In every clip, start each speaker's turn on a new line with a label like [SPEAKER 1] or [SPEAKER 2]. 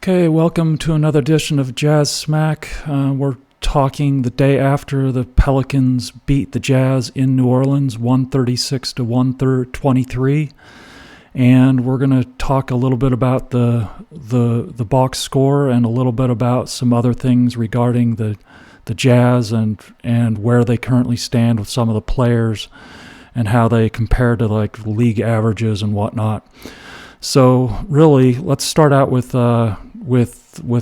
[SPEAKER 1] Okay, welcome to another edition of Jazz Smack. We're talking the day after the Pelicans beat the Jazz in New Orleans, 136 to 123, and we're going to talk a little bit about the box score and a little bit about some other things regarding the Jazz and where they currently stand with some of the players and how they compare to like league averages and whatnot. So really, let's start out with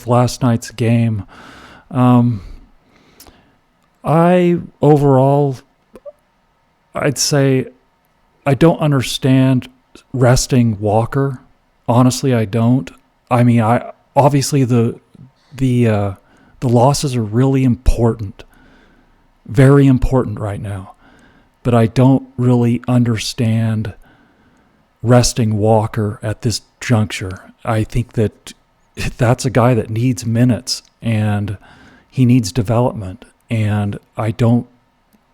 [SPEAKER 1] last night's game. I'd say I don't understand resting Walker. Honestly, I don't. I mean, obviously the losses are really important, very important right now, but I don't really understand resting Walker at this juncture. I think that's a guy that needs minutes and he needs development. And I don't,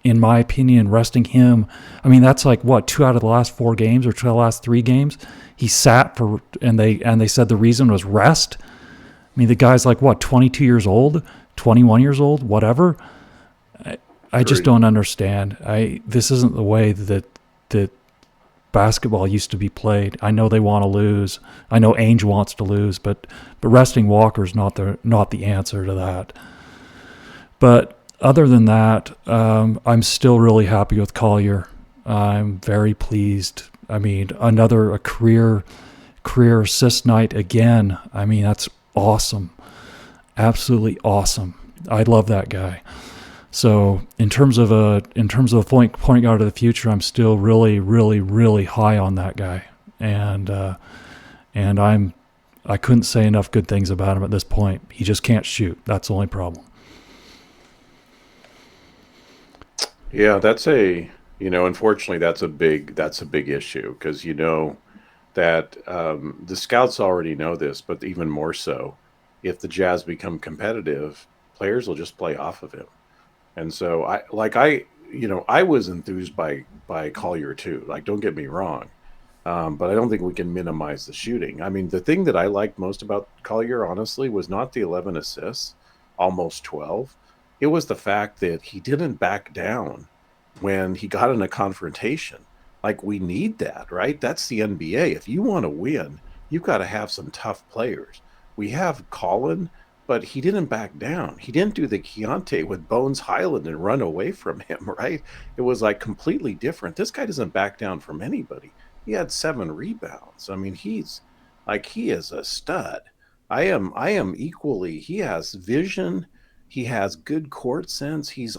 [SPEAKER 1] in my opinion, resting him. I mean, that's like what, 2 out of the last 4 games or 2 out of the last 3 games he sat for, and they said the reason was rest. I mean, the guy's like what, 22 years old, 21 years old, whatever. I just don't understand. This isn't the way that basketball used to be played. I know they want to lose. I know Ainge wants to lose, but resting Walker's not the answer to that. But other than that, I'm still really happy with Collier. I'm very pleased. I mean, a career assist night again. I mean, that's awesome. Absolutely awesome. I love that guy. So in terms of the point guard of the future, I'm still really, really, really high on that guy, and I couldn't say enough good things about him at this point. He just can't shoot. That's the only problem.
[SPEAKER 2] Yeah, unfortunately, that's a big issue because that the scouts already know this, but even more so, if the Jazz become competitive, players will just play off of him. And so I was enthused by Collier too. Like, don't get me wrong, but I don't think we can minimize the shooting. I mean, the thing that I liked most about Collier, honestly, was not the 11 assists, almost 12. It was the fact that he didn't back down when he got in a confrontation. Like, we need that, right? That's the NBA. If you want to win, you've got to have some tough players. We have Colin, but he didn't back down. He didn't do the Keontae with Bones Highland and run away from him, right? It was like completely different. This guy doesn't back down from anybody. He had 7 rebounds. I mean, he is a stud. I am equally. He has vision. He has good court sense. He's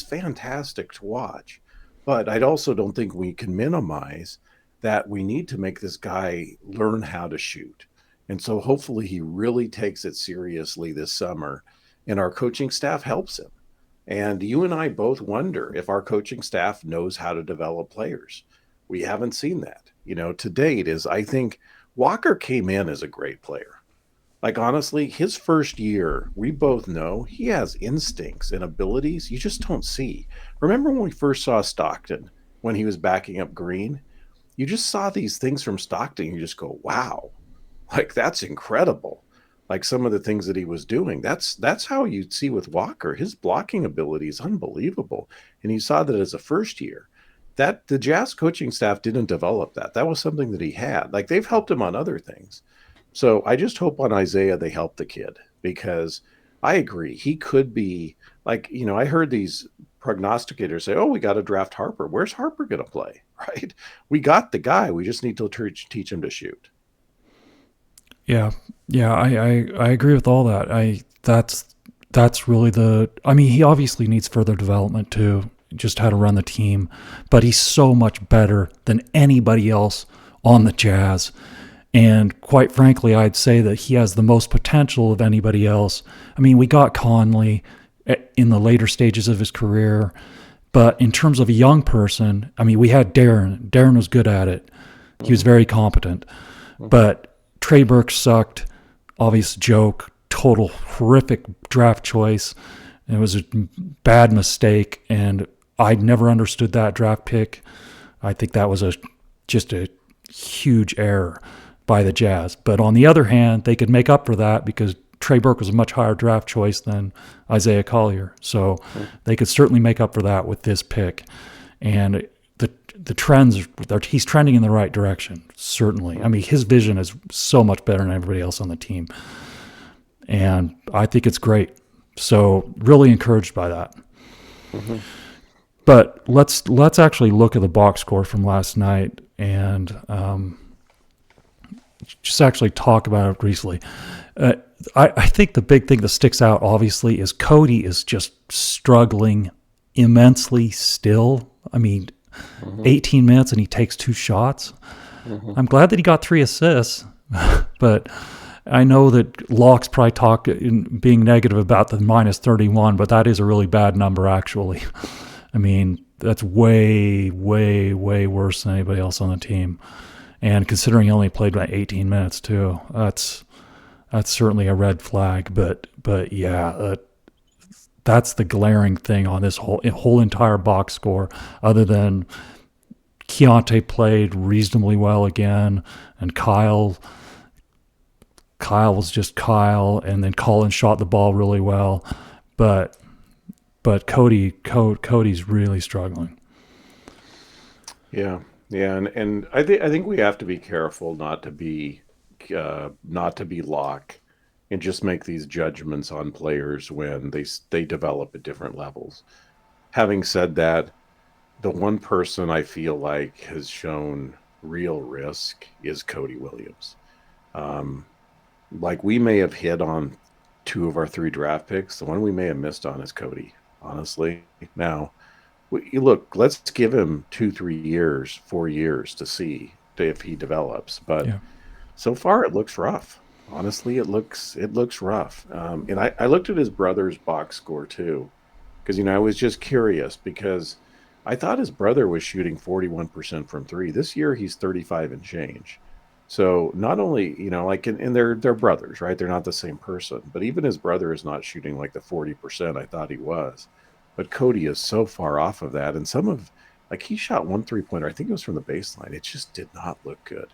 [SPEAKER 2] fantastic to watch. But I also don't think we can minimize that we need to make this guy learn how to shoot. And so hopefully he really takes it seriously this summer and our coaching staff helps him. And you and I both wonder if our coaching staff knows how to develop players. We haven't seen that. To date I think Walker came in as a great player. Like, honestly, his first year, we both know he has instincts and abilities you just don't see. Remember when we first saw Stockton when he was backing up Green? You just saw these things from Stockton. You just go, wow. Like, that's incredible. Like, some of the things that he was doing. That's how you'd see with Walker. His blocking ability is unbelievable. And you saw that as a first year. That the Jazz coaching staff didn't develop that. That was something that he had. Like, they've helped him on other things. So I just hope on Isaiah they help the kid because I agree. He could be like, I heard these prognosticators say, oh, we got to draft Harper. Where's Harper going to play? Right? We got the guy. We just need to teach him to shoot.
[SPEAKER 1] Yeah, I agree with all that. That's really I mean, he obviously needs further development too, just how to run the team, but he's so much better than anybody else on the Jazz. And quite frankly, I'd say that he has the most potential of anybody else. I mean, we got Conley in the later stages of his career, but in terms of a young person, I mean, we had Darren. Darren was good at it. He was very competent, but Trey Burke sucked. Obvious joke, total horrific draft choice. It was a bad mistake, and I never understood that draft pick. I think that was just a huge error. by the Jazz. But on the other hand, they could make up for that because Trey Burke was a much higher draft choice than Isaiah Collier. So they could certainly make up for that with this pick. And the trends, he's trending in the right direction, certainly. I mean, his vision is so much better than everybody else on the team. And I think it's great. So really encouraged by that. Mm-hmm. But let's actually look at the box score from last night and just actually talk about it briefly. I think the big thing that sticks out, obviously, is Cody is just struggling immensely still. I mean, 18 minutes and he takes 2 shots. I'm glad that he got 3 assists, but I know that Locke's probably being negative about the minus 31, but that is a really bad number, actually. I mean, that's way, way, way worse than anybody else on the team. And considering he only played by 18 minutes too, that's certainly a red flag. But yeah, that's the glaring thing on this whole entire box score. Other than Keontae played reasonably well again, and Kyle was just Kyle, and then Colin shot the ball really well, but Cody's really struggling.
[SPEAKER 2] Yeah, and I think we have to be careful not to be Locke and just make these judgments on players when they develop at different levels. Having said that, the one person I feel like has shown real risk is Cody Williams. Like we may have hit on 2 of our 3 draft picks. The one we may have missed on is Cody, honestly. Now, look, let's give him 2-3 years, 4 years to see if he develops. But so far it looks rough. Honestly, it looks rough. And I looked at his brother's box score too, because I was just curious because I thought his brother was shooting 41% from 3. This year he's 35 and change. So not only, and they're brothers, right? They're not the same person, but even his brother is not shooting like the 40% I thought he was. But Cody is so far off of that. And he shot 1 3-pointer. I think it was from the baseline. It just did not look good.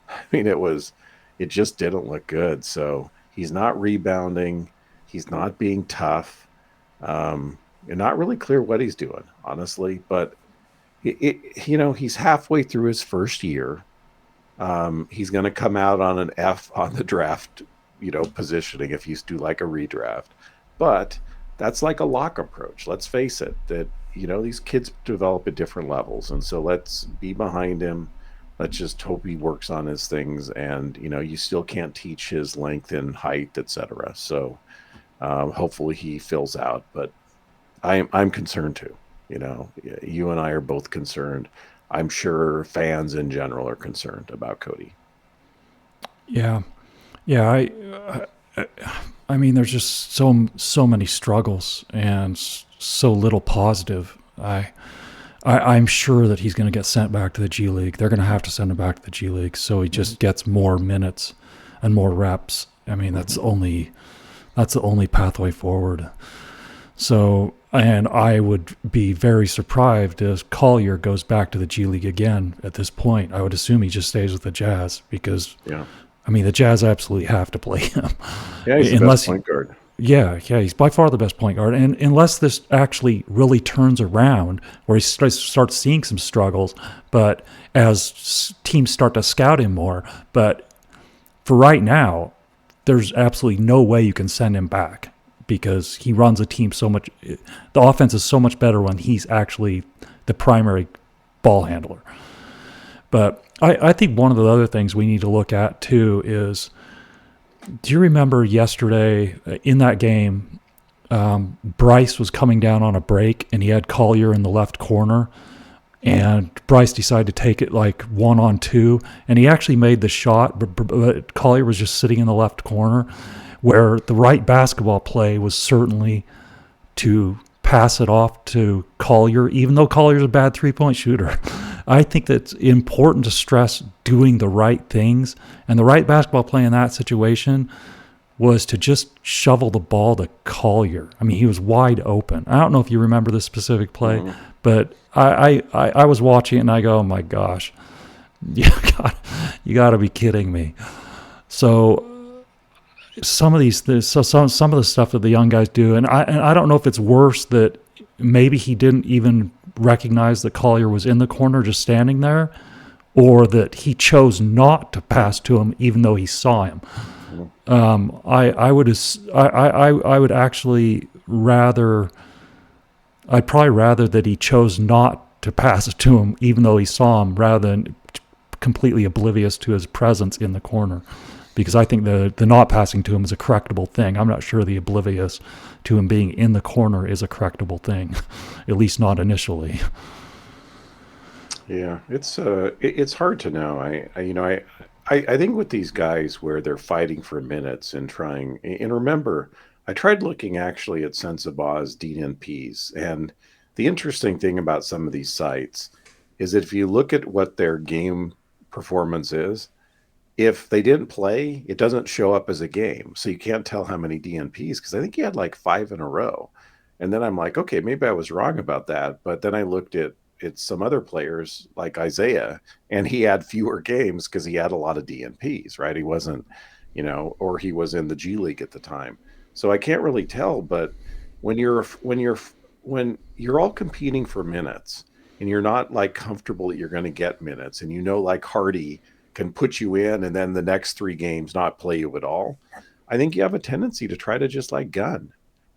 [SPEAKER 2] I mean, it just didn't look good. So he's not rebounding. He's not being tough. And not really clear what he's doing, honestly. But, he's halfway through his first year. He's going to come out on an F on the draft, positioning if you do like a redraft. But that's like a Locke approach. Let's face it, that, these kids develop at different levels. And so let's be behind him. Let's just hope he works on his things. And, you still can't teach his length and height, etc. So hopefully he fills out. But I'm concerned too. You and I are both concerned. I'm sure fans in general are concerned about Cody.
[SPEAKER 1] Yeah. I mean, there's just so many struggles and so little positive. I'm sure that he's going to get sent back to the G League. They're going to have to send him back to the G League so he just gets more minutes and more reps. I mean, that's the only pathway forward. So, and I would be very surprised if Collier goes back to the G League again at this point. I would assume he just stays with the Jazz because, I mean, the Jazz absolutely have to play him.
[SPEAKER 2] Yeah, he's the best point guard.
[SPEAKER 1] Yeah, he's by far the best point guard. And unless this actually really turns around where he starts seeing some struggles, but as teams start to scout him more. But for right now, there's absolutely no way you can send him back, because he runs a team so much. The offense is so much better when he's actually the primary ball handler. But I think one of the other things we need to look at too is, do you remember yesterday in that game, Bryce was coming down on a break and he had Collier in the left corner, and Bryce decided to take it like 1-on-2, and he actually made the shot, but Collier was just sitting in the left corner, where the right basketball play was certainly to pass it off to Collier, even though Collier's a bad 3-point shooter. I think that's important to stress doing the right things. And the right basketball play in that situation was to just shovel the ball to Collier. I mean, he was wide open. I don't know if you remember this specific play, but I was watching it and I go, oh my gosh. You got, you got to be kidding me. So some of these, so some of the stuff that the young guys do, and I don't know if it's worse that maybe he didn't even recognize that Collier was in the corner just standing there, or that he chose not to pass to him even though he saw him.
[SPEAKER 2] Mhm.
[SPEAKER 1] I would actually rather, I'd probably rather that he chose not to pass it to him even though he saw him, rather than completely oblivious to his presence in the corner, because I think the not passing to him is a correctable thing. I'm not sure the oblivious to him being in the corner is a correctable thing, at least not initially.
[SPEAKER 2] Yeah, it's hard to know. I think with these guys where they're fighting for minutes and trying, and remember, I tried looking actually at Sensaba's DNPs, and the interesting thing about some of these sites is that if you look at what their game performance is, if they didn't play, it doesn't show up as a game. So you can't tell how many DNPs, because I think he had like 5 in a row. And then I'm like, okay, maybe I was wrong about that. But then I looked at some other players like Isaiah, and he had fewer games because he had a lot of DNPs, right? He wasn't, or he was in the G League at the time. So I can't really tell. But when you're all competing for minutes and you're not like comfortable that you're going to get minutes, and like Hardy can put you in and then the next 3 games not play you at all, I think you have a tendency to try to just like gun,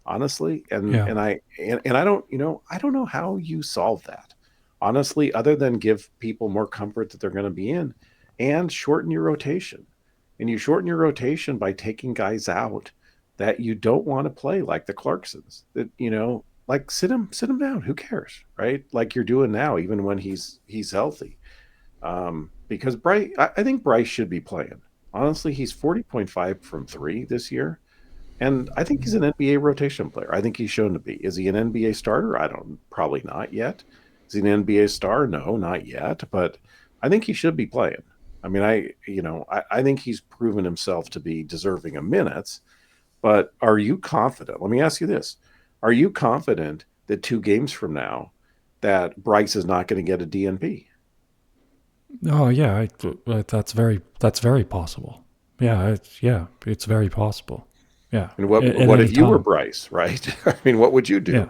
[SPEAKER 2] honestly. And
[SPEAKER 1] Yeah.
[SPEAKER 2] and I don't I don't know how you solve that, honestly, other than give people more comfort that they're going to be in, and shorten your rotation. And you shorten your rotation by taking guys out that you don't want to play, like the Clarksons. That like sit him down. Who cares, right? Like you're doing now, even when he's healthy. Because I think Bryce should be playing. Honestly, he's 40.5 from three this year. And I think he's an NBA rotation player. I think he's shown to be. Is he an NBA starter? I don't, probably not yet. Is he an NBA star? No, not yet. But I think he should be playing. I mean, I think he's proven himself to be deserving of minutes. But are you confident? Let me ask you this. Are you confident that 2 games from now that Bryce is not going to get a DNP?
[SPEAKER 1] Oh yeah, that's very possible. It's very possible. Yeah,
[SPEAKER 2] And what
[SPEAKER 1] at
[SPEAKER 2] what
[SPEAKER 1] any
[SPEAKER 2] if you were
[SPEAKER 1] time.
[SPEAKER 2] Bryce, right? I mean, what would you do?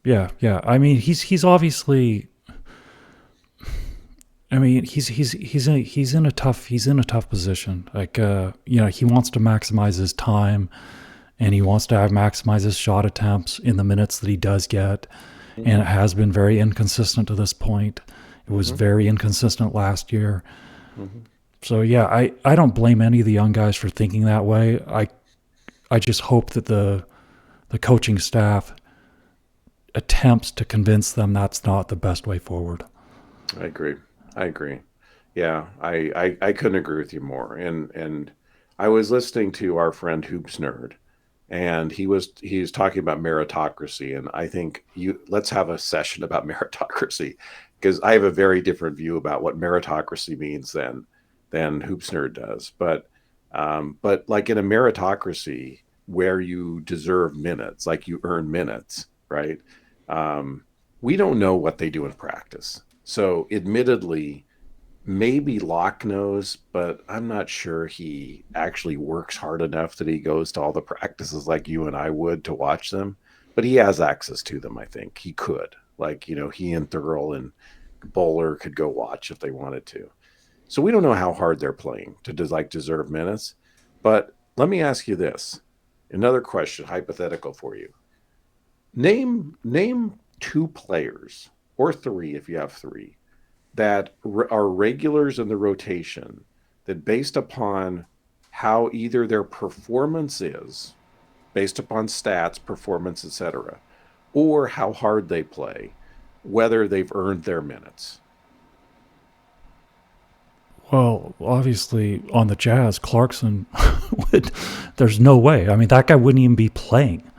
[SPEAKER 1] Yeah, yeah. I mean, he's obviously. I mean, he's in a tough position. Like, he wants to maximize his time, and he wants to maximize his shot attempts in the minutes that he does get, and
[SPEAKER 2] Hmm.
[SPEAKER 1] it has been very inconsistent to this point. It was
[SPEAKER 2] Hmm.
[SPEAKER 1] very inconsistent last year.
[SPEAKER 2] Hmm.
[SPEAKER 1] So yeah, I don't blame any of the young guys for thinking that way. I just hope that the coaching staff attempts to convince them that's not the best way forward.
[SPEAKER 2] I agree. I agree. Yeah, I couldn't agree with you more. And I was listening to our friend Hoops Nerd, and he was talking about meritocracy, and I think you let's have a session about meritocracy, because I have a very different view about what meritocracy means than Hoops Nerd does. But like in a meritocracy where you deserve minutes, like you earn minutes, right? Um, we don't know what they do in practice. So admittedly, maybe Locke knows, but I'm not sure he actually works hard enough that he goes to all the practices like you and I would to watch them. But he has access to them, I think. He could. Like, he and Thurl and Bowler could go watch if they wanted to. So we don't know how hard they're playing to like deserve minutes. But let me ask you this. Another question, hypothetical for you. Name 2 players, or 3 if you have 3, that are regulars in the rotation, that based upon how either their performance is, based upon stats, performance, etc., or how hard they play, whether they've earned their minutes.
[SPEAKER 1] Well, obviously on the Jazz, Clarkson would. There's no way. I mean, that guy wouldn't even be playing.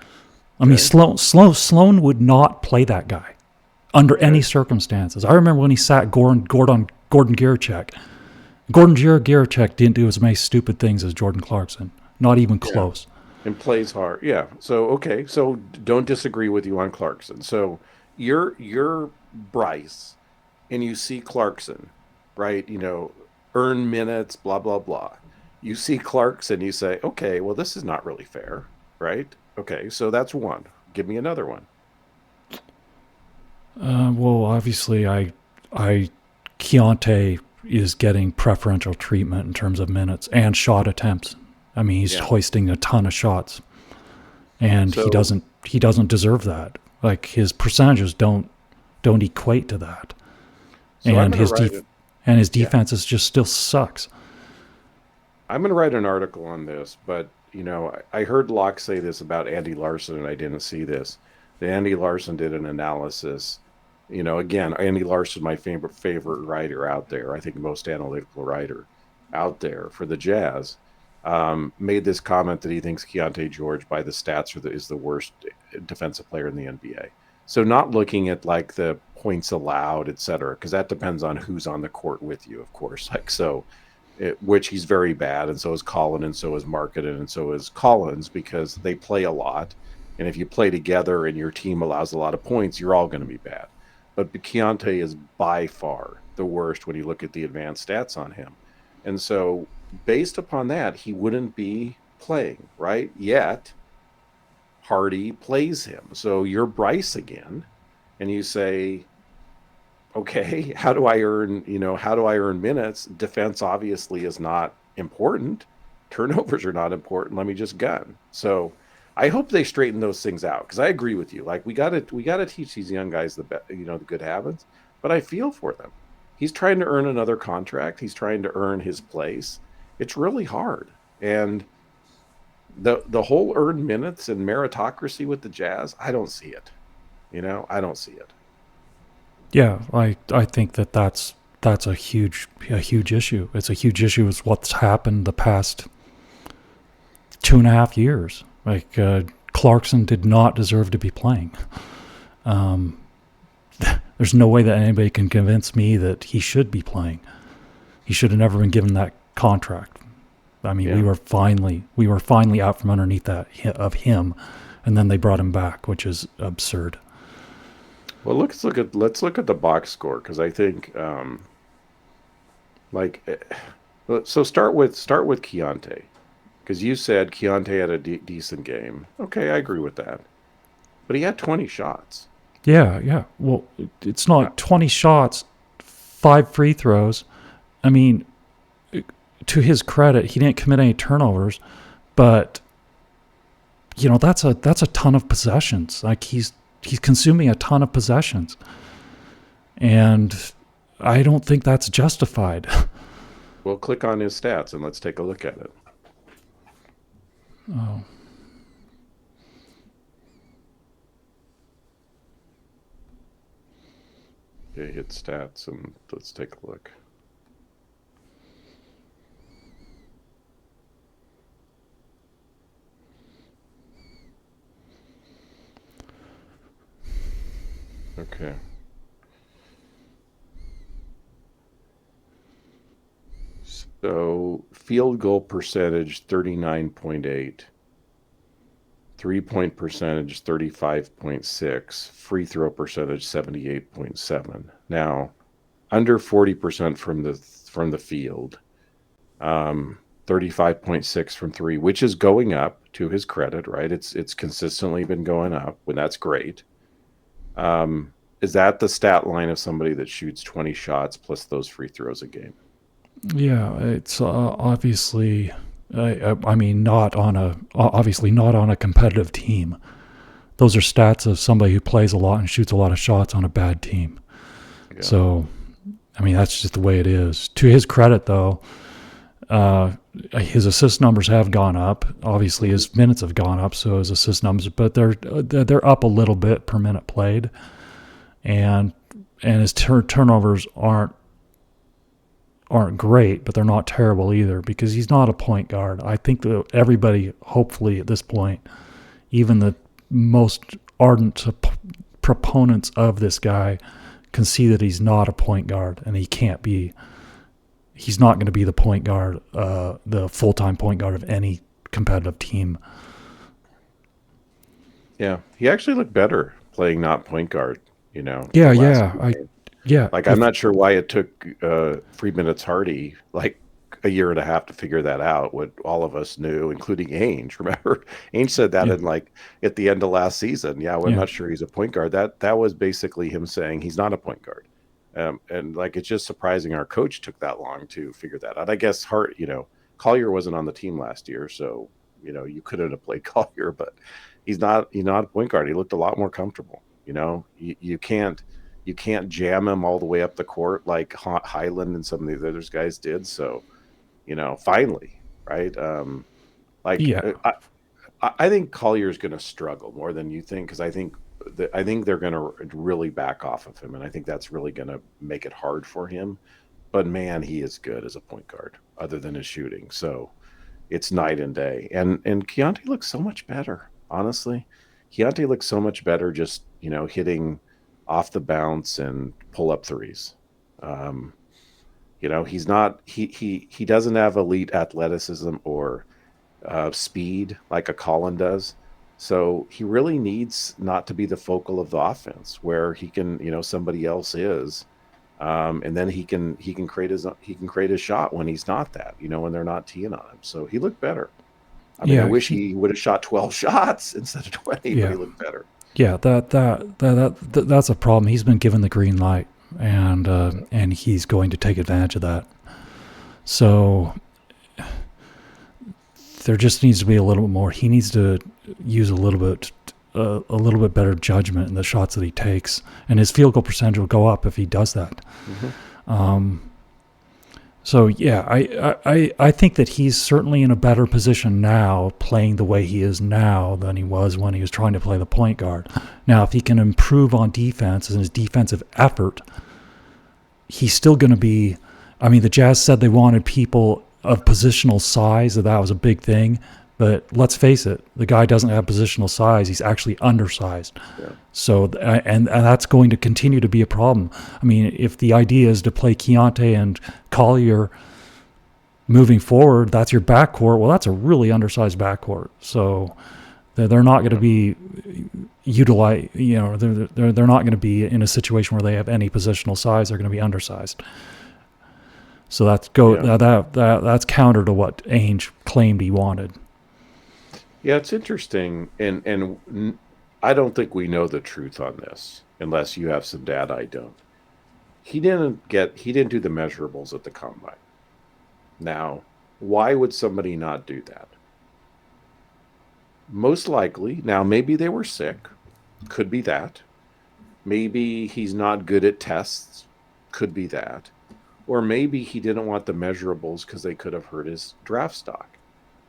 [SPEAKER 1] I mean,
[SPEAKER 2] Okay.
[SPEAKER 1] Sloan would not play that guy under any
[SPEAKER 2] Okay.
[SPEAKER 1] circumstances. I remember when he sat Gordon Gierchek. Gordon Gierchek didn't do as many stupid things as Jordan Clarkson. Not even
[SPEAKER 2] Yeah.
[SPEAKER 1] close.
[SPEAKER 2] And plays hard. Yeah. So okay. So don't disagree with you on Clarkson. So you're Bryce, and you see Clarkson. right? Earn minutes, blah, blah, blah. You see Clarkson, and you say, okay, well, this is not really fair, right? Okay, so that's one. Give me another one.
[SPEAKER 1] Well, obviously, Keontae is getting preferential treatment in terms of minutes and shot attempts. I mean, he's
[SPEAKER 2] Yeah.
[SPEAKER 1] hoisting a ton of shots, and
[SPEAKER 2] So,
[SPEAKER 1] he doesn't deserve that. Like his percentages don't equate to that,
[SPEAKER 2] so I'm
[SPEAKER 1] and
[SPEAKER 2] going to write it.
[SPEAKER 1] his
[SPEAKER 2] Yeah.
[SPEAKER 1] defense is just still sucks.
[SPEAKER 2] I'm going to write an article on this, but I heard Locke say this about Andy Larson, and I didn't see this. That Andy Larson did an analysis. Again, Andy Larson, my favorite writer out there. I think most analytical writer out there for the Jazz, made this comment that he thinks Keontae George, by the stats, is the worst defensive player in the NBA. So not looking at like the points allowed, et cetera, because that depends on who's on the court with you, of course. Like so which he's very bad, and so is Colin, and so is Marketed, and so is Collins, because they play a lot. And if you play together and your team allows a lot of points, you're all going to be bad. But Keontae is by far the worst when you look at the advanced stats on him. And so, based upon that, he wouldn't be playing, right? Yet, Hardy plays him. So you're Bryce again, and you say, okay, how do I earn minutes? Defense obviously is not important. Turnovers are not important. Let me just gun. So I hope they straighten those things out, because I agree with you. Like we gotta teach these young guys the good habits. But I feel for them. He's trying to earn another contract. He's trying to earn his place. It's really hard. And the whole earned minutes and meritocracy with the Jazz, I don't see it. I don't see it.
[SPEAKER 1] Yeah, I think that's a huge issue. It's a huge issue. Is what's happened the past 2.5 years. Like Clarkson did not deserve to be playing. Um, there's no way that anybody can convince me that he should be playing. He should have never been given that contract. I mean,
[SPEAKER 2] Yeah.
[SPEAKER 1] we were finally out from underneath that of him, and then they brought him back, which is absurd.
[SPEAKER 2] Well, let's look at the box score, because I think like so start with Keontae, because you said Keontae had a decent game. Okay, I agree with that, but he had 20 shots.
[SPEAKER 1] Yeah, yeah. Well, it's
[SPEAKER 2] Uh,
[SPEAKER 1] not 20 shots, 5 free throws. I mean, to his credit, he didn't commit any turnovers, but that's a ton of possessions. Like he's consuming a ton of possessions, and I don't think that's justified.
[SPEAKER 2] Well, click on his stats and let's take a look at it.
[SPEAKER 1] Oh,
[SPEAKER 2] Okay, hit stats and let's take a look. Okay. So field goal percentage 39.8, 3-point percentage 35.6, free throw percentage 78.7. Now, under 40% from the field, 35.6 from three, which is going up, to his credit, right? It's consistently been going up, when that's great. Is that the stat line of somebody that shoots 20 shots plus those free throws a game?
[SPEAKER 1] yeah. It's obviously, I mean, obviously not on a competitive team. Those are stats of somebody who plays a lot and shoots a lot of shots on a bad team.
[SPEAKER 2] Yeah.
[SPEAKER 1] So, I mean, that's just the way it is. To his credit, though, his assist numbers have gone up. Obviously, his minutes have gone up, so his assist numbers, but they're up a little bit per minute played, and his turnovers aren't great, but they're not terrible either, because he's not a point guard. I think that everybody, hopefully at this point, even the most ardent proponents of this guy, can see that he's not a point guard, and he can't be. He's not going to be the point guard, the full-time point guard of any competitive team.
[SPEAKER 2] Yeah, he actually looked better playing not point guard.
[SPEAKER 1] Yeah,
[SPEAKER 2] the last
[SPEAKER 1] yeah.
[SPEAKER 2] few
[SPEAKER 1] I
[SPEAKER 2] games.
[SPEAKER 1] Yeah.
[SPEAKER 2] Like, I'm not sure why it took Friedman and Hardy like a year and a half to figure that out. What all of us knew, including Ainge. Remember, Ainge said that
[SPEAKER 1] Yeah.
[SPEAKER 2] in like at the end of last season. Yeah, we're
[SPEAKER 1] Yeah.
[SPEAKER 2] not sure he's a point guard. That was basically him saying he's not a point guard. And like it's just surprising our coach took that long to figure that out. I guess Collier wasn't on the team last year, so you couldn't have played Collier, but he's not a point guard. He looked a lot more comfortable. You can't jam him all the way up the court like Highland and some of the other guys did. So finally, right? Like
[SPEAKER 1] Yeah.
[SPEAKER 2] I think Collier's going to struggle more than you think because I think they're going to really back off of him, and I think that's really going to make it hard for him. But man, he is good as a point guard, other than his shooting. So it's night and day. And Keontae looks so much better, honestly. Keontae looks so much better just hitting off the bounce and pull up threes. Um, he's not he doesn't have elite athleticism or speed like a Colin does. So he really needs not to be the focal of the offense, where he can, somebody else is, and then he can create his shot when he's not that, when they're not teeing on him. So he looked better. I mean, I
[SPEAKER 1] Yeah.
[SPEAKER 2] wish he would have shot 12 shots instead of 20, but
[SPEAKER 1] Yeah.
[SPEAKER 2] he looked better.
[SPEAKER 1] Yeah. That's a problem. He's been given the green light, and he's going to take advantage of that. So there just needs to be a little bit more. He needs to use a little bit better judgment in the shots that he takes, and his field goal percentage will go up if he does that.
[SPEAKER 2] Mm-hmm.
[SPEAKER 1] So yeah, I think that he's certainly in a better position now, playing the way he is now, than he was when he was trying to play the point guard. Now, if he can improve on defense and his defensive effort, he's still going to be. I mean, the Jazz said they wanted people of positional size, that was a big thing. But let's face it, the guy doesn't have positional size. He's actually undersized.
[SPEAKER 2] Yeah.
[SPEAKER 1] So, and that's going to continue to be a problem. I mean, if the idea is to play Keontae and Collier moving forward, that's your backcourt. Well, that's a really undersized backcourt. So they're not going to be utilized. They're not going to be in a situation where they have any positional size. They're going to be undersized. So that's that's counter to what Ainge claimed he wanted.
[SPEAKER 2] Yeah, it's interesting, and I don't think we know the truth on this unless you have some data I don't. He didn't do the measurables at the combine. Now, why would somebody not do that? Most likely, now maybe they were sick, could be that. Maybe he's not good at tests, could be that. Or maybe he didn't want the measurables because they could have hurt his draft stock.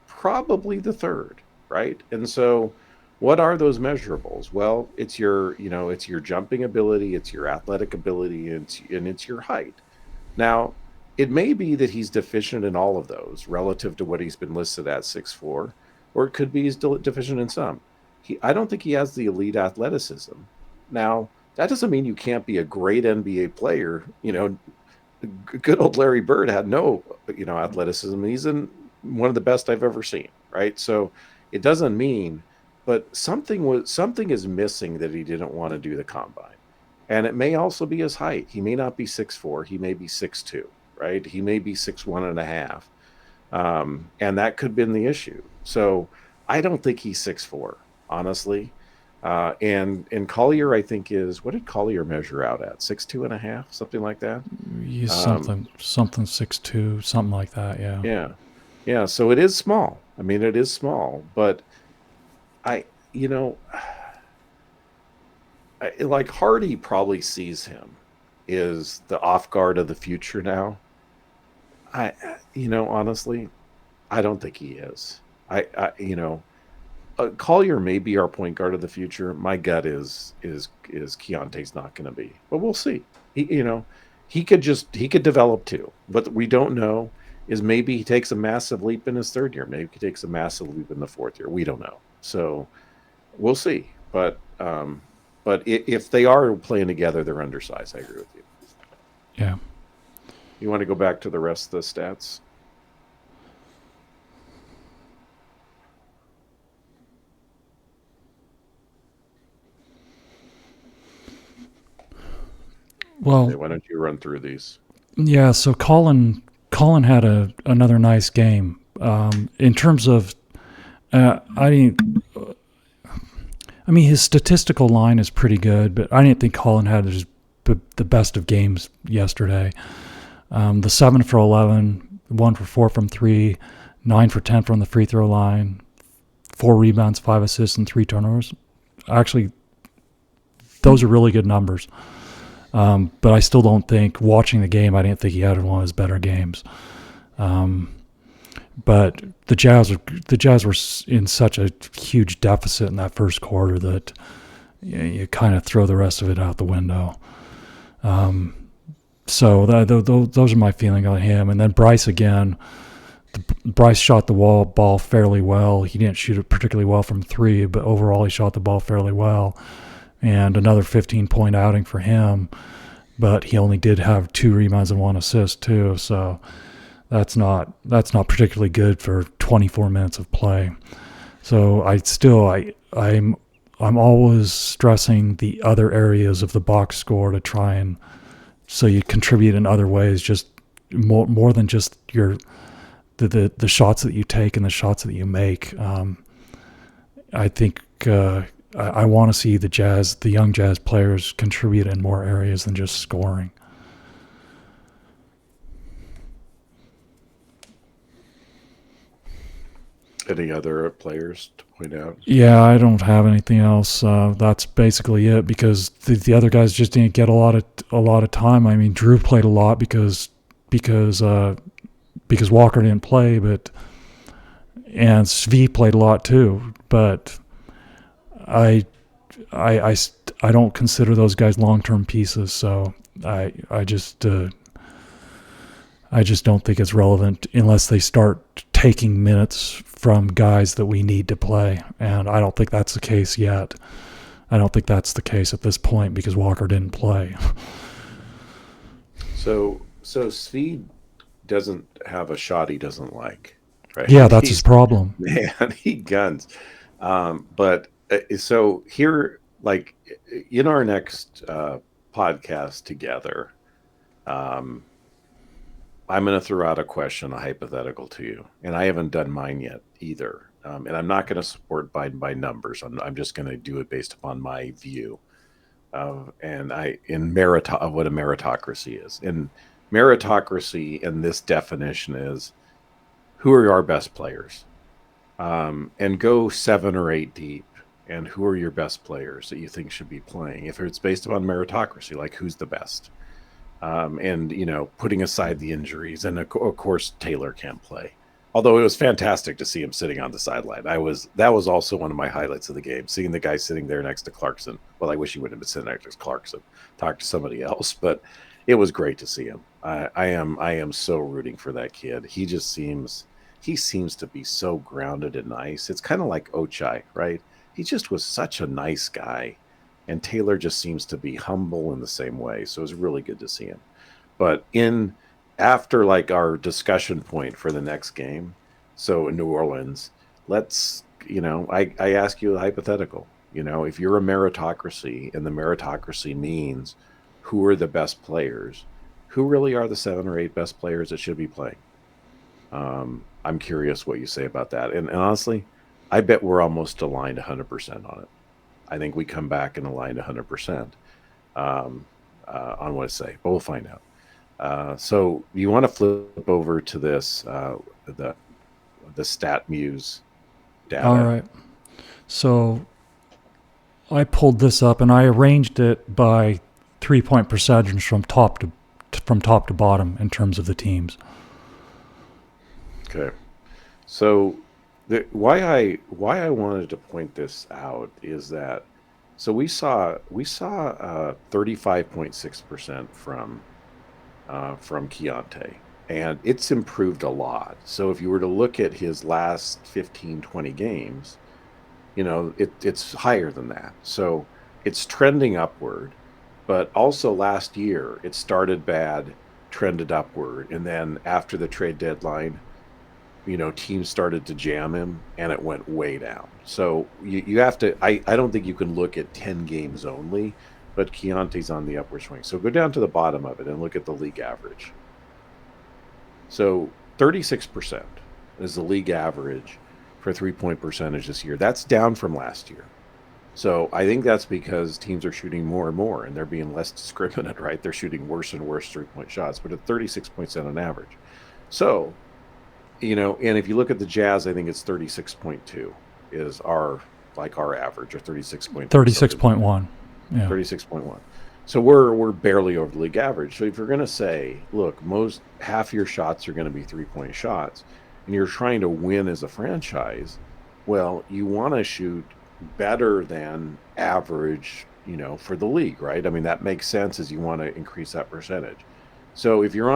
[SPEAKER 2] Probably the third, right? And so what are those measurables? Well, it's your jumping ability, it's your athletic ability, and it's your height. Now, it may be that he's deficient in all of those relative to what he's been listed at 6'4", or it could be he's deficient in some. I don't think he has the elite athleticism. Now, that doesn't mean you can't be a great NBA player. Good old Larry Bird had no, athleticism. He's in one of the best I've ever seen, right? So it doesn't mean, but something is missing that he didn't want to do the combine. And it may also be his height. He may not be 6'4", he may be 6'2", right? He may be 6'1.5". And that could have been the issue. So I don't think he's 6'4", honestly. And Collier, I think, what did Collier measure out at? 6'2.5", something like that.
[SPEAKER 1] He's something 6'2", something like that. Yeah.
[SPEAKER 2] Yeah. So it is small. I mean, it is small, but like Hardy probably sees him is the off guard of the future now. Honestly, I don't think he is. Collier may be our point guard of the future. My gut is Keontae's not going to be, but we'll see. He could develop too. But we don't know is maybe he takes a massive leap in his third year. Maybe he takes a massive leap in the fourth year. We don't know. So we'll see. But if they are playing together, they're undersized. I agree with you.
[SPEAKER 1] Yeah.
[SPEAKER 2] You want to go back to the rest of the stats? Okay,
[SPEAKER 1] Well,
[SPEAKER 2] why don't you run through these?
[SPEAKER 1] yeah. So Colin had another nice game. In terms of, I didn't. I mean, his statistical line is pretty good, but I didn't think Colin had the best of games yesterday. The 7 for 11, 1 for 4 from three, 9 for 10 from the free throw line, 4 rebounds, 5 assists, and 3 turnovers. Actually, those are really good numbers. But I still don't think, watching the game, I didn't think he had one of his better games. But the Jazz were in such a huge deficit in that first quarter that you kind of throw the rest of it out the window. So those are my feeling on him. And then Bryce again. Bryce shot the ball fairly well. He didn't shoot it particularly well from three, but overall he shot the ball fairly well. And another 15-point outing for him. But he only did have 2 rebounds and 1 assist too. So that's not particularly good for 24 minutes of play. So I'm always stressing the other areas of the box score to try and so you contribute in other ways, just more than just the shots that you take and the shots that you make. I think I want to see the young Jazz players contribute in more areas than just scoring.
[SPEAKER 2] Any other players to point out?
[SPEAKER 1] Yeah, I don't have anything else. That's basically it because the other guys just didn't get a lot of time. I mean, Drew played a lot because Walker didn't play, and Svi played a lot too. But I don't consider those guys long-term pieces. So I just don't think it's relevant unless they start taking minutes from guys that we need to play. And I don't think that's the case yet. I don't think that's the case at this point because Walker didn't play.
[SPEAKER 2] So Svi doesn't have a shot he doesn't like, right?
[SPEAKER 1] Yeah, that's his problem.
[SPEAKER 2] Man, he guns. But so here, like in our next podcast together, um, I'm going to throw out a question, a hypothetical to you, and I haven't done mine yet either. And I'm not going to support Biden by numbers. I'm just going to do it based upon my view of of what a meritocracy is. And meritocracy in this definition is who are our best players, and go 7 or 8 deep. And who are your best players that you think should be playing? If it's based upon meritocracy, like who's the best? And putting aside the injuries, and of course Taylor can't play. Although it was fantastic to see him sitting on the sideline. That was also one of my highlights of the game, seeing the guy sitting there next to Clarkson. Well, I wish he wouldn't have been sitting next to Clarkson, talk to somebody else, but it was great to see him. I am so rooting for that kid. He seems to be so grounded and nice. It's kind of like Ochai, right? He just was such a nice guy. And Taylor just seems to be humble in the same way. So it was really good to see him. But after like our discussion point for the next game, so in New Orleans, I ask you a hypothetical. If you're a meritocracy and the meritocracy means who are the best players, who really are the 7 or 8 best players that should be playing? I'm curious what you say about that. And honestly, I bet we're almost aligned 100% on it. I think we come back and align 100% on what I say, but we'll find out. So you want to flip over to this, the Stat Muse data.
[SPEAKER 1] All right. So I pulled this up and I arranged it by 3-point percentage from top to bottom in terms of the teams.
[SPEAKER 2] Okay. So why I wanted to point this out is that so we saw 35.6% from Keontae, and it's improved a lot. So if you were to look at his last 15, 20 games, it's higher than that. So it's trending upward, but also last year it started bad, trended upward, and then after the trade deadline, teams started to jam him and it went way down. So you have to, I don't think you can look at 10 games only, but Keontae's on the upward swing. So go down to the bottom of it and look at the league average. So 36% is the league average for three-point percentage this year. That's down from last year. So I think that's because teams are shooting more and more, and they're being less discriminate, right? They're shooting worse and worse three-point shots, but at 36% on average. So, and if you look at the Jazz, I think it's 36.2 is our average, or 36.3.
[SPEAKER 1] 36.1. Yeah.
[SPEAKER 2] 36.1. So we're barely over the league average. So if you're going to say, look, half your shots are going to be three-point shots, and you're trying to win as a franchise, well, you want to shoot better than average, for the league, right? I mean, that makes sense, as you want to increase that percentage. So if you're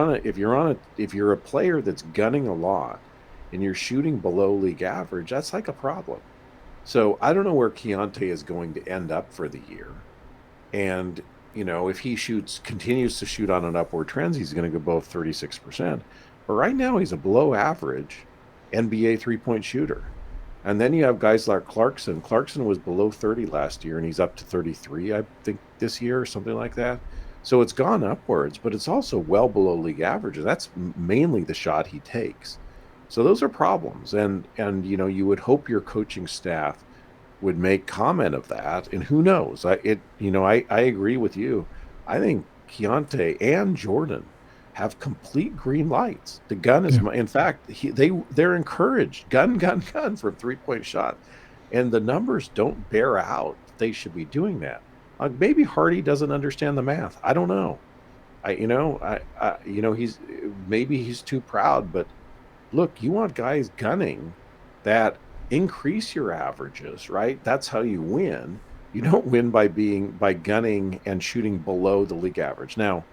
[SPEAKER 2] a player that's gunning a lot and you're shooting below league average, that's like a problem. So I don't know where Keontae is going to end up for the year. And, if he continues to shoot on an upward trend, he's going to go above 36%. But right now he's a below average NBA three-point shooter. And then you have guys like Clarkson. Clarkson was below 30 last year, and he's up to 33, I think, this year, or something like that. So it's gone upwards, but it's also well below league averages. That's mainly the shot he takes. So those are problems. And you would hope your coaching staff would make comment of that. And who knows? I agree with you. I think Keontae and Jordan have complete green lights. The gun is, in fact, they're encouraged gun from three-point shot, and the numbers don't bear out they should be doing that. Maybe Hardy doesn't understand the math. I don't know. He's too proud. But look, you want guys gunning that increase your averages, right? That's how you win. You don't win by gunning and shooting below the league average. Now,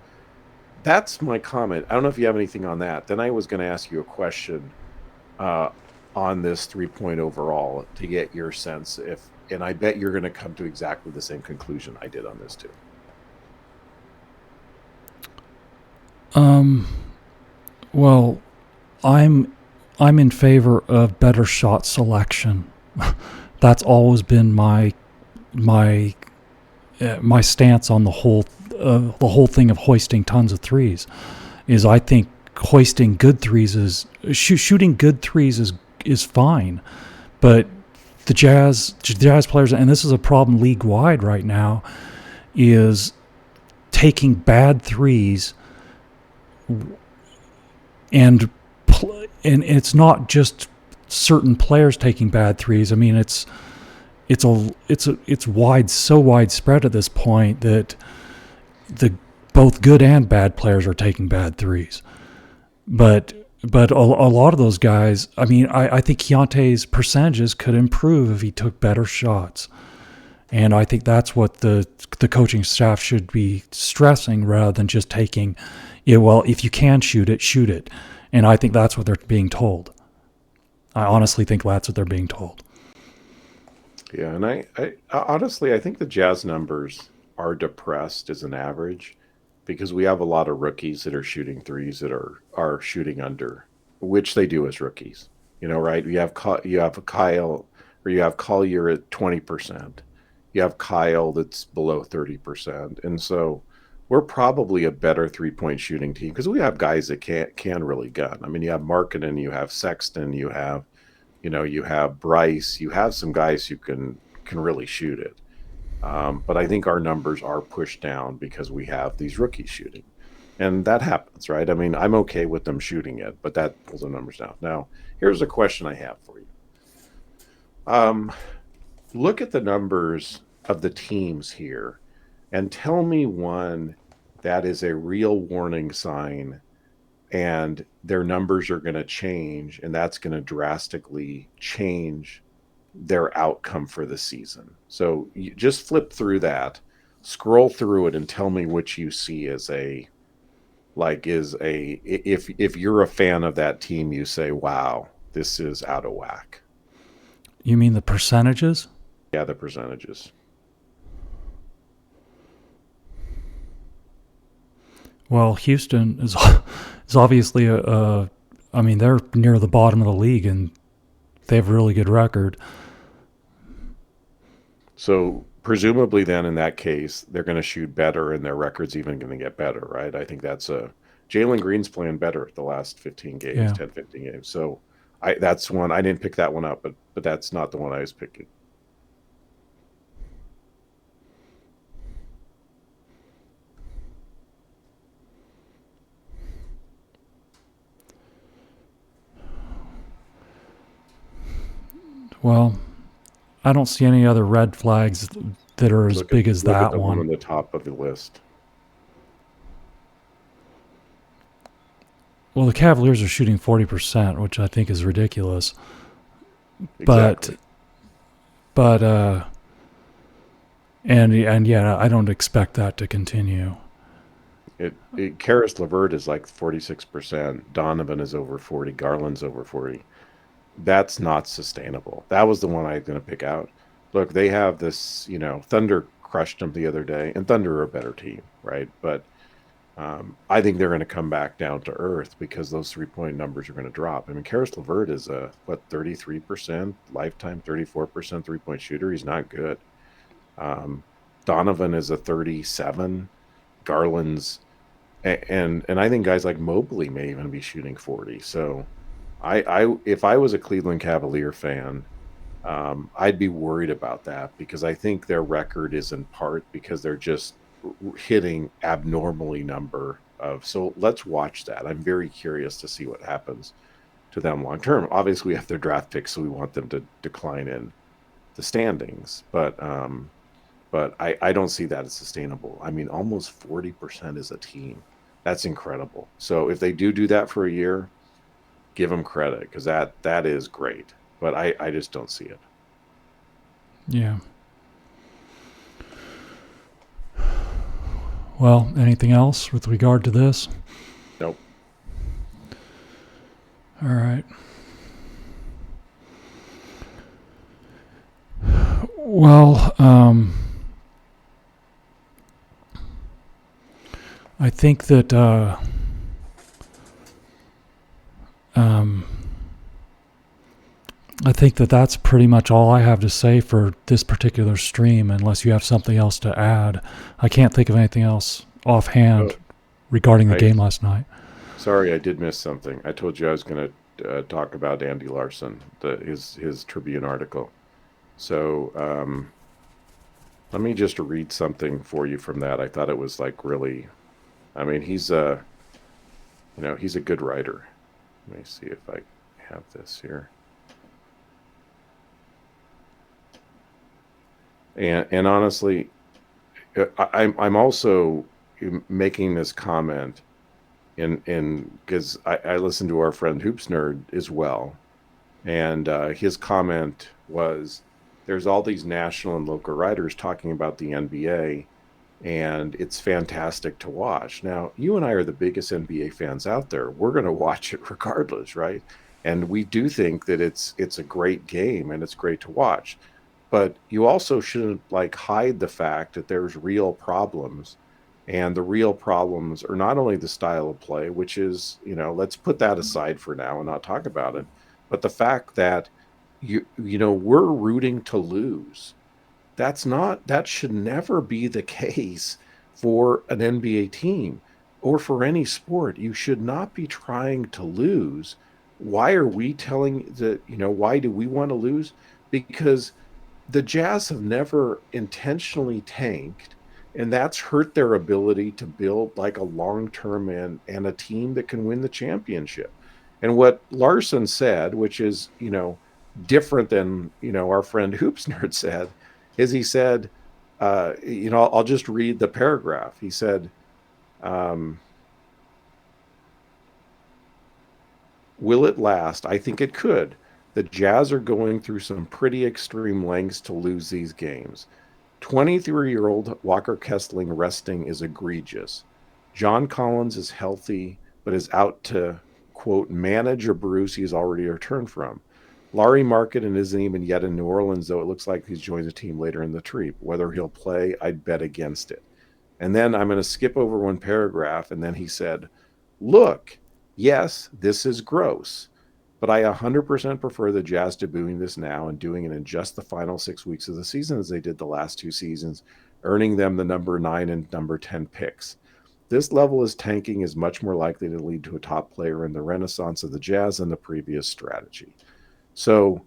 [SPEAKER 2] that's my comment. I don't know if you have anything on that. Then I was going to ask you a question on this three-point overall to get your sense and I bet you're going to come to exactly the same conclusion I did on this too.
[SPEAKER 1] Well, I'm in favor of better shot selection. That's always been my stance on the whole thing of hoisting tons of threes. Is I think hoisting good threes shooting good threes is fine, but the Jazz players, and this is a problem league wide right now, is taking bad threes, and it's not just certain players taking bad threes. I mean, it's widespread at this point that both good and bad players are taking bad threes. But a lot of those guys, I mean, I think Keontae's percentages could improve if he took better shots. And I think that's what the coaching staff should be stressing, rather than just taking, if you can shoot it. And I think that's what they're being told. I honestly think that's what they're being told.
[SPEAKER 2] Yeah, and I honestly, I think the Jazz numbers are depressed as an average, because we have a lot of rookies that are shooting threes that are shooting under, which they do as rookies. Right? You have Collier at 20%. You have Kyle that's below 30%, and so we're probably a better three-point shooting team because we have guys that can really gun. I mean, you have Markkanen, you have Sexton, you have Bryce, you have some guys who can really shoot it. But I think our numbers are pushed down because we have these rookies shooting. And that happens, right? I mean, I'm okay with them shooting it, but that pulls the numbers down. Now, here's a question I have for you. Look at the numbers of the teams here and tell me one that is a real warning sign and their numbers are going to change, and that's going to drastically change their outcome for the season. So you just flip through that, scroll through it, and tell me what you see as if you're a fan of that team, you say, wow, this is out of whack.
[SPEAKER 1] You mean the percentages?
[SPEAKER 2] Yeah, the percentages.
[SPEAKER 1] Well, Houston is obviously they're near the bottom of the league, and they have a really good record.
[SPEAKER 2] So presumably then in that case, they're going to shoot better and their record's even going to get better, right? I think that's a Jalen Green's playing better the last 15 games,
[SPEAKER 1] Yeah.
[SPEAKER 2] 10, 15 games. So that's one I didn't pick that one up, but that's not the one I was picking.
[SPEAKER 1] Well, I don't see any other red flags that are as big as
[SPEAKER 2] Look at
[SPEAKER 1] that
[SPEAKER 2] the one
[SPEAKER 1] one.
[SPEAKER 2] on the top of the list.
[SPEAKER 1] Well, the Cavaliers are shooting 40%, which I think is ridiculous.
[SPEAKER 2] Exactly.
[SPEAKER 1] But and yeah, I don't expect that to continue.
[SPEAKER 2] Karis LeVert is like 46%. Donovan is over 40. Garland's over 40. That's not sustainable. That was the one I was going to pick out. Look, they have this, Thunder crushed them the other day, and Thunder are a better team, right? But I think they're going to come back down to earth because those 3-point numbers are going to drop. I mean, Karis LeVert is 33% lifetime, 34% 3-point shooter. He's not good. Um, Donovan is a 37. Garland's and I think guys like Mobley may even be shooting 40. So I if I was a Cleveland Cavalier fan, I'd be worried about that because I think their record is in part because they're just hitting abnormally number of. So let's watch that. I'm very curious to see what happens to them long term. Obviously, we have their draft picks, so we want them to decline in the standings, but I don't see that as sustainable. I mean, almost 40% as a team. That's incredible. So if they do that for a year, give them credit because that is great. But I just don't see it.
[SPEAKER 1] Yeah. Well, anything else with regard to this?
[SPEAKER 2] Nope.
[SPEAKER 1] All right. Well, I think that that's pretty much all I have to say for this particular stream, unless you have something else to add. I can't think of anything else offhand regarding the game last night.
[SPEAKER 2] Sorry, I did miss something. I told you I was going to talk about Andy Larson, his Tribune article. So let me just read something for you from that. I thought it was like really, I mean, he's a good writer. Let me see if I have this here. And honestly, I'm also making this comment in because I listened to our friend Hoops Nerd as well, and his comment was, "There's all these national and local writers talking about the NBA, and it's fantastic to watch." Now, you and I are the biggest NBA fans out there. We're going to watch it regardless, right? And we do think that it's a great game and it's great to watch. But you also shouldn't like hide the fact that there's real problems. And the real problems are not only the style of play, which is, let's put that aside for now and not talk about it, but the fact that we're rooting to lose. That should never be the case for an NBA team or for any sport. You should not be trying to lose. Why are we telling why do we want to lose? Because the Jazz have never intentionally tanked, and that's hurt their ability to build like a long-term and a team that can win the championship. And what Larson said, which is, different than, our friend Hoops Nerd said, is he said, I'll just read the paragraph. He said, will it last? I think it could. The Jazz are going through some pretty extreme lengths to lose these games. 23-year-old Walker Kessling resting is egregious. John Collins is healthy, but is out to, quote, manage a bruise he's already returned from. Larry Markkinen isn't even yet in New Orleans, though it looks like he's joined the team later in the trip. Whether he'll play, I'd bet against it. And then I'm going to skip over one paragraph, and then he said, look, yes, this is gross. But I 100% prefer the Jazz doing this now and doing it in just the final 6 weeks of the season as they did the last 2 seasons, earning them the number 9 and number 10 picks. This level of tanking is much more likely to lead to a top player in the renaissance of the Jazz than the previous strategy. So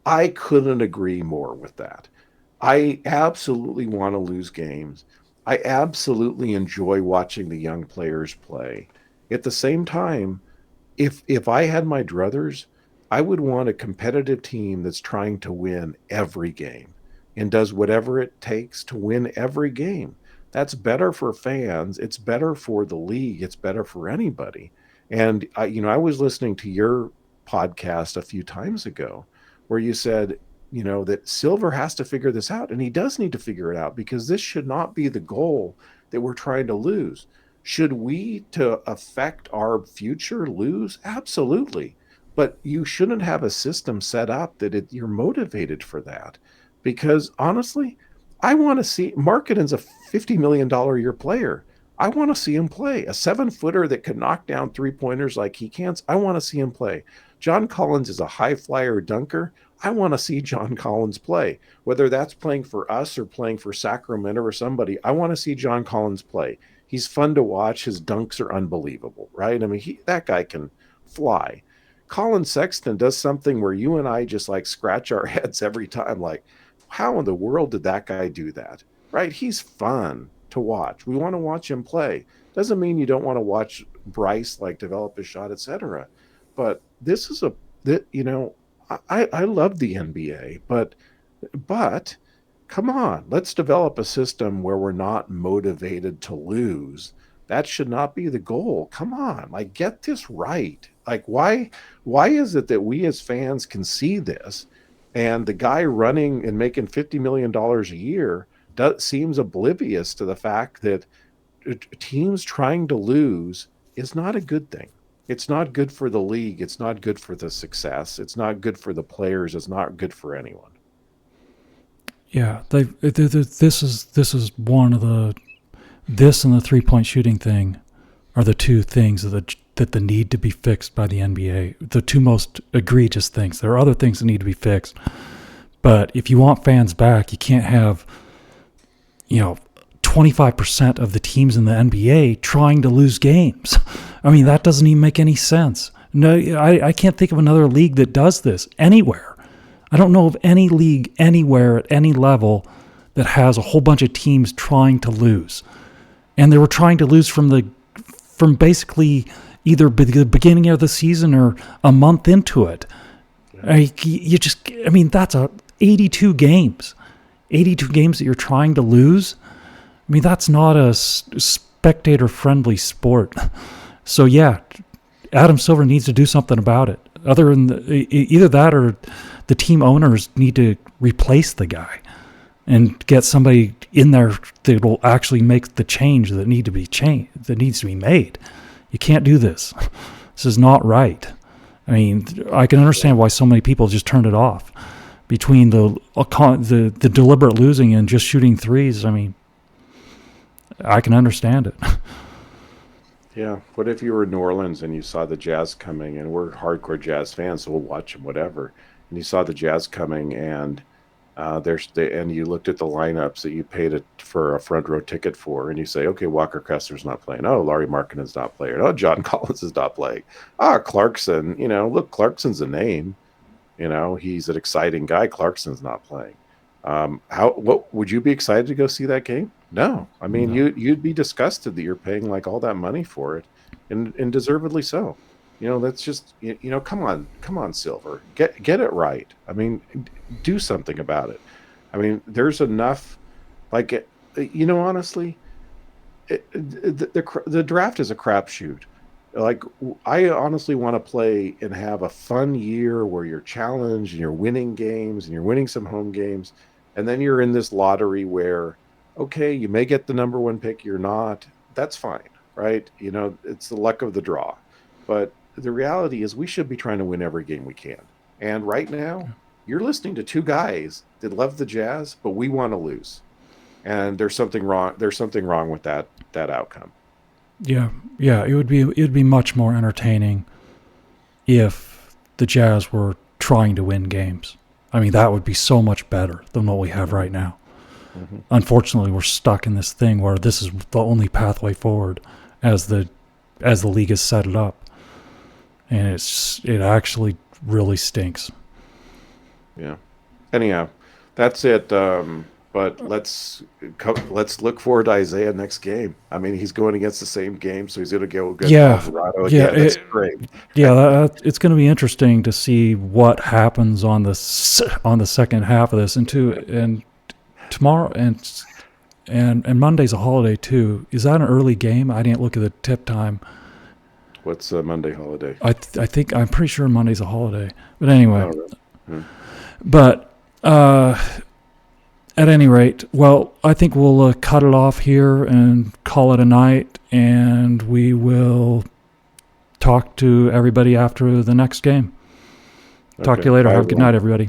[SPEAKER 2] I couldn't agree more with that. I absolutely want to lose games. I absolutely enjoy watching the young players play. At the same time, if I had my druthers, I would want a competitive team that's trying to win every game and does whatever it takes to win every game. That's better for fans. It's better for the league. It's better for anybody. And I was listening to your podcast a few times ago where you said, that Silver has to figure this out, and he does need to figure it out because this should not be the goal that we're trying to lose. Should we, to affect our future, lose? Absolutely. But you shouldn't have a system set up that you're motivated for that. Because honestly, I want to see Markkanen's a $50 million a year player. I want to see him play. A 7-footer that can knock down 3-pointers like he can. I want to see him play. John Collins is a high flyer dunker. I want to see John Collins play. Whether that's playing for us or playing for Sacramento or somebody, I want to see John Collins play. He's fun to watch. His dunks are unbelievable, right? I mean, that guy can fly. Colin Sexton does something where you and I just like scratch our heads every time. Like, how in the world did that guy do that? Right? He's fun to watch. We want to watch him play. Doesn't mean you don't want to watch Bryce like develop his shot, etc. But this is I love the NBA, but come on, let's develop a system where we're not motivated to lose. That should not be the goal. Come on, like get this right. Like why is it that we as fans can see this and the guy running and making $50 million a year seems oblivious to the fact that teams trying to lose is not a good thing. It's not good for the league. It's not good for the success. It's not good for the players. It's not good for anyone.
[SPEAKER 1] Yeah, this is one of this and the 3-point shooting thing are the two things that need to be fixed by the NBA. The two most egregious things. There are other things that need to be fixed, but if you want fans back, you can't have 25% of the teams in the NBA trying to lose games. I mean, that doesn't even make any sense. No, I can't think of another league that does this anywhere. I don't know of any league anywhere at any level that has a whole bunch of teams trying to lose. And they were trying to lose from basically either the beginning of the season or a month into it. Yeah. That's 82 games. 82 games that you're trying to lose. I mean, that's not a spectator-friendly sport. So, yeah, Adam Silver needs to do something about it. Other than either that or the team owners need to replace the guy and get somebody in there that will actually make the change that needs to be made. You can't do this. This is not right. I mean, I can understand why so many people just turned it off. Between the deliberate losing and just shooting threes, I mean, I can understand it.
[SPEAKER 2] Yeah. What if you were in New Orleans and you saw the Jazz coming, and we're hardcore Jazz fans, so we'll watch them, whatever. And you saw the Jazz coming, and and you looked at the lineups that you paid for a front row ticket for, and you say, okay, Walker Kessler's not playing. Oh, Larry Markkanen's not playing. Oh, John Collins is not playing. Clarkson. Look, Clarkson's a name. He's an exciting guy. Clarkson's not playing. What would you be excited to go see that game? No. I mean, no. You'd be disgusted that you're paying like all that money for it, and deservedly so. That's just come on, Silver, get it right. I mean, do something about it. I mean, there's enough. Like, honestly, the draft is a crapshoot. Like, I honestly want to play and have a fun year where you're challenged and you're winning games and you're winning some home games. And then you're in this lottery where, okay, you may get the number 1 pick, you're not. That's fine, right? It's the luck of the draw. But the reality is we should be trying to win every game we can. And right now, you're listening to two guys that love the Jazz, but we want to lose. And there's something wrong. There's something wrong with that outcome.
[SPEAKER 1] Yeah. It would be much more entertaining if the Jazz were trying to win games. I mean, that would be so much better than what we have right now.
[SPEAKER 2] Mm-hmm.
[SPEAKER 1] Unfortunately, we're stuck in this thing where this is the only pathway forward as the league has set it up, and it actually really stinks.
[SPEAKER 2] Yeah. Anyhow, that's it. But let's look forward to Isaiah next game. I mean, he's going against the same game, so he's going to go against Colorado again. That's great.
[SPEAKER 1] Yeah, it's going to be interesting to see what happens on the second half of this, and tomorrow and Monday's a holiday too. Is that an early game? I didn't look at the tip time.
[SPEAKER 2] What's Monday holiday?
[SPEAKER 1] I think I'm pretty sure Monday's a holiday. But anyway,
[SPEAKER 2] Really?
[SPEAKER 1] At any rate, well, I think we'll cut it off here and call it a night, and we will talk to everybody after the next game. Talk to you later. Have a good night, everybody.